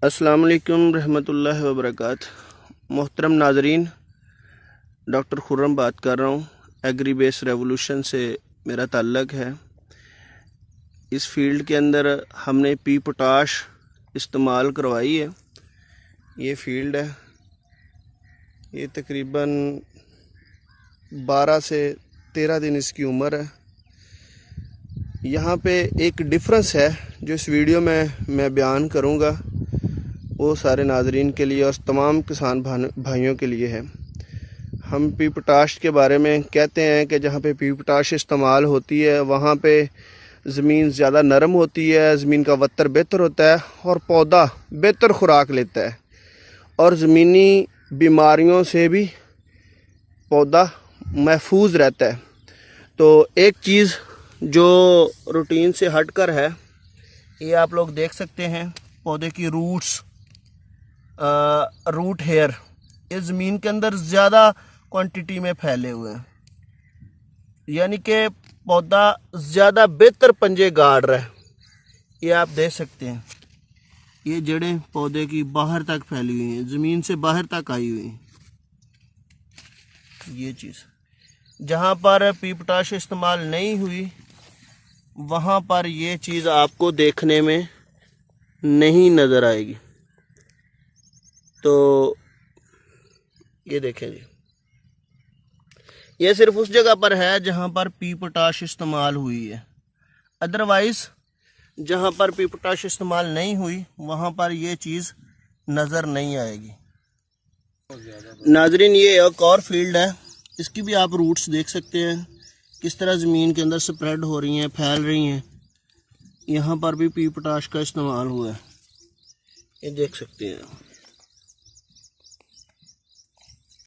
अस्सलाम वालेकुम रहमतुल्लाहि व बरकातुहू। मोहतरम नाजरीन, डॉक्टर खुर्रम बात कर रहा हूँ। एग्री बेस रेवोल्यूशन से मेरा ताल्लुक़ है। इस फील्ड के अंदर हमने पी पोटाश इस्तेमाल करवाई है। ये फील्ड है, ये तकरीबन 12 से 13 दिन इसकी उम्र है। यहाँ पे एक डिफरेंस है जो इस वीडियो में मैं बयान करूँगा, वो सारे नाजरीन के लिए और तमाम किसान भाइयों के लिए है। हम पी पोटाश के बारे में कहते हैं कि जहाँ पे पी पोटाश इस्तेमाल होती है वहाँ पे ज़मीन ज़्यादा नरम होती है, ज़मीन का वत्तर बेहतर होता है और पौधा बेहतर खुराक लेता है और ज़मीनी बीमारियों से भी पौधा महफूज रहता है। तो एक चीज़ जो रूटीन से हटकर है, ये आप लोग देख सकते हैं, पौधे की रूट्स, रूट हेयर इस ज़मीन के अंदर ज़्यादा क्वांटिटी में फैले हुए हैं, यानी कि पौधा ज़्यादा बेहतर पंजे गाड़ रहा है। ये आप देख सकते हैं, ये जड़ें पौधे की बाहर तक फैली हुई हैं, ज़मीन से बाहर तक आई हुई हैं। ये चीज़ जहाँ पर पी पोटाश इस्तेमाल नहीं हुई वहाँ पर ये चीज़ आपको देखने में नहीं नज़र आएगी। तो ये देखें जी, ये सिर्फ उस जगह पर है जहाँ पर पी पोटाश इस्तेमाल हुई है। अदरवाइज़ जहाँ पर पी पोटाश इस्तेमाल नहीं हुई वहाँ पर ये चीज़ नज़र नहीं आएगी। नाजरीन, ये एक और फील्ड है, इसकी भी आप रूट्स देख सकते हैं किस तरह ज़मीन के अंदर स्प्रेड हो रही हैं, फैल रही हैं। यहाँ पर भी पी पोटाश का इस्तेमाल हुआ है, ये देख सकते हैं।